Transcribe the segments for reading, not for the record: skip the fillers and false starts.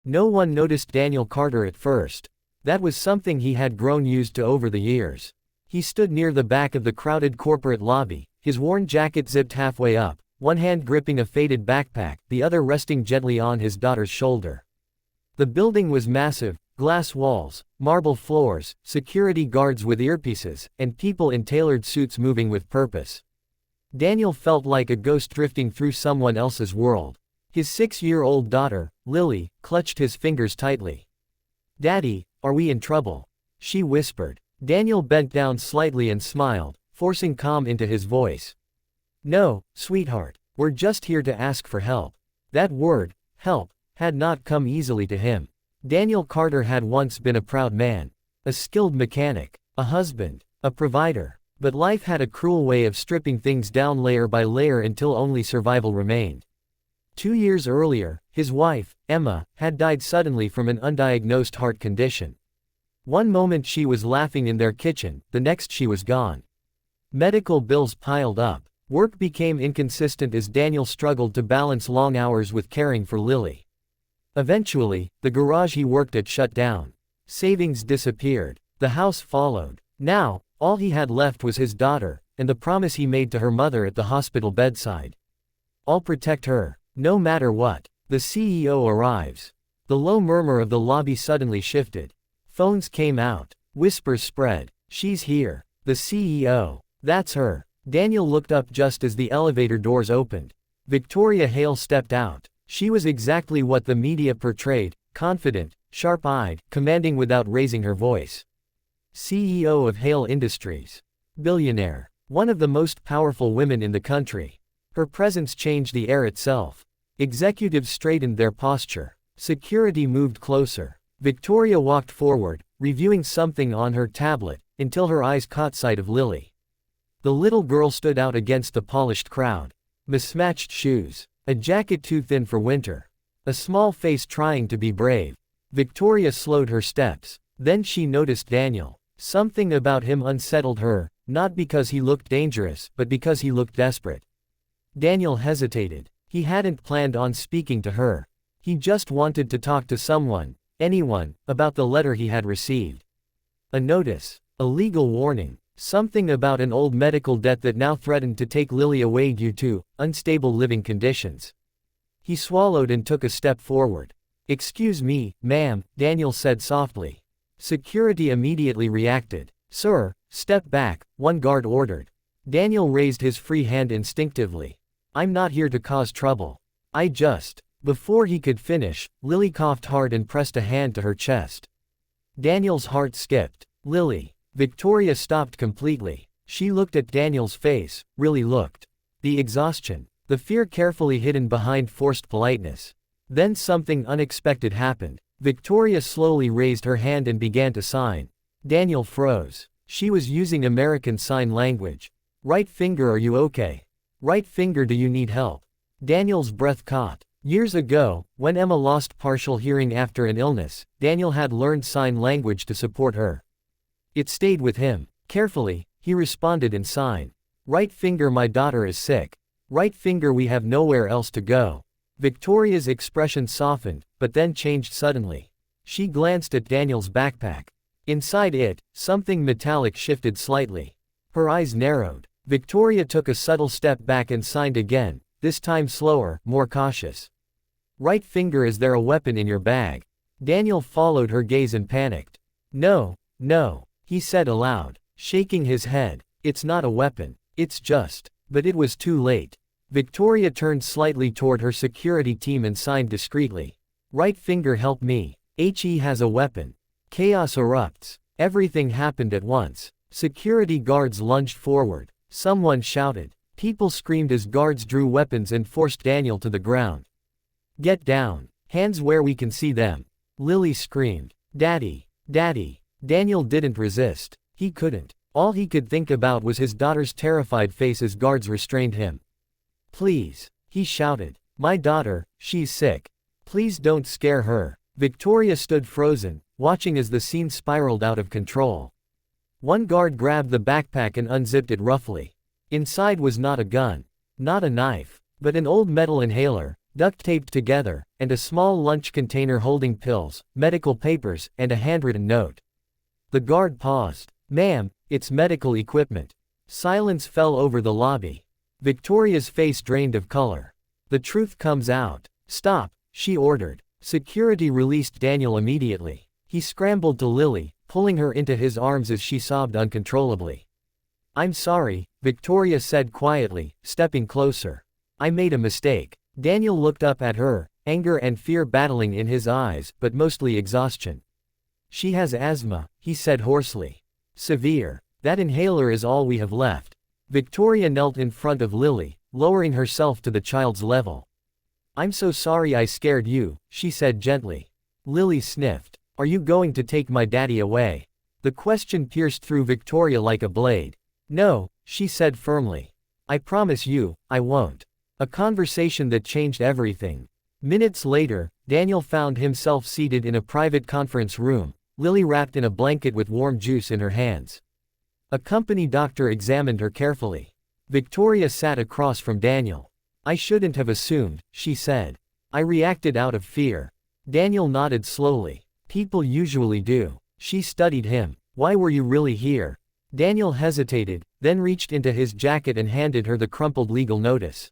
No one noticed Daniel Carter at first. That was something he had grown used to over the years. He stood near the back of the crowded corporate lobby, his worn jacket zipped halfway up, one hand gripping a faded backpack, the other resting gently on his daughter's shoulder. The building was massive, glass walls, marble floors, security guards with earpieces, and people in tailored suits moving with purpose. Daniel felt like a ghost drifting through someone else's world. His 6-year-old daughter, Lily, clutched his fingers tightly. "Daddy, are we in trouble?" she whispered. Daniel bent down slightly and smiled, forcing calm into his voice. "No, sweetheart, we're just here to ask for help." That word, help, had not come easily to him. Daniel Carter had once been a proud man, a skilled mechanic, a husband, a provider. But life had a cruel way of stripping things down layer by layer until only survival remained. 2 years earlier, his wife, Emma, had died suddenly from an undiagnosed heart condition. One moment she was laughing in their kitchen, the next she was gone. Medical bills piled up. Work became inconsistent as Daniel struggled to balance long hours with caring for Lily. Eventually, the garage he worked at shut down. Savings disappeared. The house followed. Now, all he had left was his daughter, and the promise he made to her mother at the hospital bedside. "I'll protect her, no matter what." The CEO arrives. The low murmur of the lobby suddenly shifted. Phones came out. Whispers spread. "She's here." The CEO. "That's her." Daniel looked up just as the elevator doors opened. Victoria Hale stepped out. She was exactly what the media portrayed, confident, sharp-eyed, commanding without raising her voice. CEO of Hale Industries. Billionaire. One of the most powerful women in the country. Her presence changed the air itself. Executives straightened their posture. Security moved closer. Victoria walked forward, reviewing something on her tablet, until her eyes caught sight of Lily. The little girl stood out against the polished crowd. Mismatched shoes. A jacket too thin for winter. A small face trying to be brave. Victoria slowed her steps. Then she noticed Daniel. Something about him unsettled her, not because he looked dangerous, but because he looked desperate. Daniel hesitated. He hadn't planned on speaking to her. He just wanted to talk to someone, anyone, about the letter he had received. A notice, a legal warning, something about an old medical debt that now threatened to take Lily away due to unstable living conditions. He swallowed and took a step forward. "Excuse me, ma'am," Daniel said softly. Security immediately reacted. "Sir, step back," one guard ordered. Daniel raised his free hand instinctively. "I'm not here to cause trouble. I just..." Before he could finish, Lily coughed hard and pressed a hand to her chest. Daniel's heart skipped. "Lily." Victoria stopped completely. She looked at Daniel's face, really looked. The exhaustion, the fear carefully hidden behind forced politeness. Then something unexpected happened. Victoria slowly raised her hand and began to sign. Daniel froze. She was using American Sign Language. "Right finger, are you okay? Right finger, do you need help?" Daniel's breath caught. Years ago, when Emma lost partial hearing after an illness, Daniel had learned sign language to support her. It stayed with him. Carefully, he responded in sign. "Right finger, my daughter is sick. Right finger, we have nowhere else to go." Victoria's expression softened, but then changed suddenly. She glanced at Daniel's backpack. Inside it, something metallic shifted slightly. Her eyes narrowed. Victoria took a subtle step back and signed again, this time slower, more cautious. "Right finger, is there a weapon in your bag?" Daniel followed her gaze and panicked. "No, no," he said aloud, shaking his head. "It's not a weapon. It's just..." But it was too late. Victoria turned slightly toward her security team and signed discreetly. "Right finger, help me. He has a weapon." Chaos erupts. Everything happened at once. Security guards lunged forward. Someone shouted. People screamed as guards drew weapons and forced Daniel to the ground. "Get down. Hands where we can see them." Lily screamed. "Daddy. Daddy." Daniel didn't resist. He couldn't. All he could think about was his daughter's terrified face as guards restrained him. "Please," he shouted. "My daughter, she's sick. Please don't scare her." Victoria stood frozen, watching as the scene spiraled out of control. One guard grabbed the backpack and unzipped it roughly. Inside was not a gun, not a knife, but an old metal inhaler, duct taped together, and a small lunch container holding pills, medical papers, and a handwritten note. The guard paused. "Ma'am, it's medical equipment." Silence fell over the lobby. Victoria's face drained of color. "The truth comes out." "Stop," she ordered. Security released Daniel immediately. He scrambled to Lily, pulling her into his arms as she sobbed uncontrollably. "I'm sorry," Victoria said quietly, stepping closer. "I made a mistake." Daniel looked up at her, anger and fear battling in his eyes, but mostly exhaustion. "She has asthma," he said hoarsely. "Severe. That inhaler is all we have left." Victoria knelt in front of Lily, lowering herself to the child's level. "I'm so sorry I scared you," she said gently. Lily sniffed. "Are you going to take my daddy away?" The question pierced through Victoria like a blade. "No," she said firmly. "I promise you, I won't." A conversation that changed everything. Minutes later, Daniel found himself seated in a private conference room, Lily wrapped in a blanket with warm juice in her hands. A company doctor examined her carefully. Victoria sat across from Daniel. "I shouldn't have assumed," she said. "I reacted out of fear." Daniel nodded slowly. "People usually do." She studied him. "Why were you really here?" Daniel hesitated, then reached into his jacket and handed her the crumpled legal notice.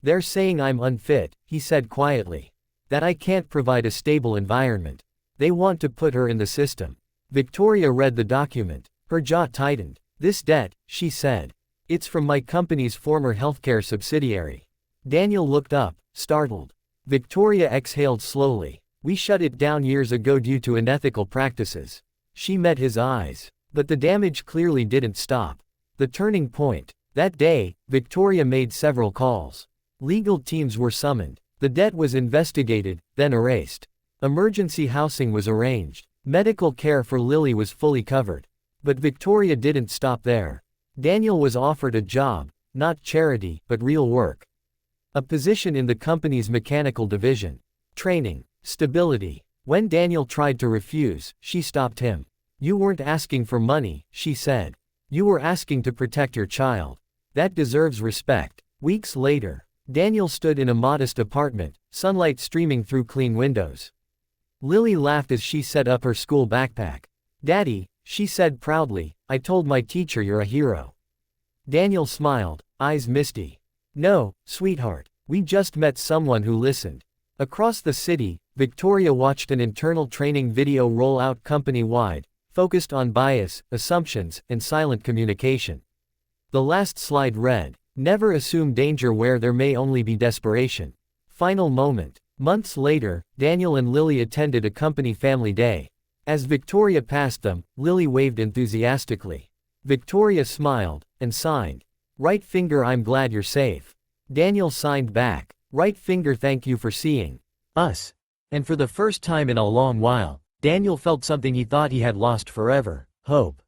"They're saying I'm unfit," he said quietly. "That I can't provide a stable environment. They want to put her in the system." Victoria read the document. Her jaw tightened. "This debt," she said. "It's from my company's former healthcare subsidiary." Daniel looked up, startled. Victoria exhaled slowly. "We shut it down years ago due to unethical practices." She met his eyes. But the damage clearly didn't stop. The turning point. That day, Victoria made several calls. Legal teams were summoned. The debt was investigated, then erased. Emergency housing was arranged. Medical care for Lily was fully covered. But Victoria didn't stop there. Daniel was offered a job, not charity, but real work. A position in the company's mechanical division. Training. Stability. When Daniel tried to refuse, she stopped him. "You weren't asking for money," she said. "You were asking to protect your child. That deserves respect." Weeks later, Daniel stood in a modest apartment, sunlight streaming through clean windows. Lily laughed as she set up her school backpack. "Daddy," she said proudly, "I told my teacher you're a hero." Daniel smiled, eyes misty. "No, sweetheart. We just met someone who listened." Across the city, Victoria watched an internal training video roll out company-wide, focused on bias, assumptions, and silent communication. The last slide read, "Never assume danger where there may only be desperation." Final moment. Months later, Daniel and Lily attended a company family day. As Victoria passed them, Lily waved enthusiastically. Victoria smiled, and signed. "Right finger, I'm glad you're safe." Daniel signed back. "Right finger, thank you for seeing us." And for the first time in a long while, Daniel felt something he thought he had lost forever: hope.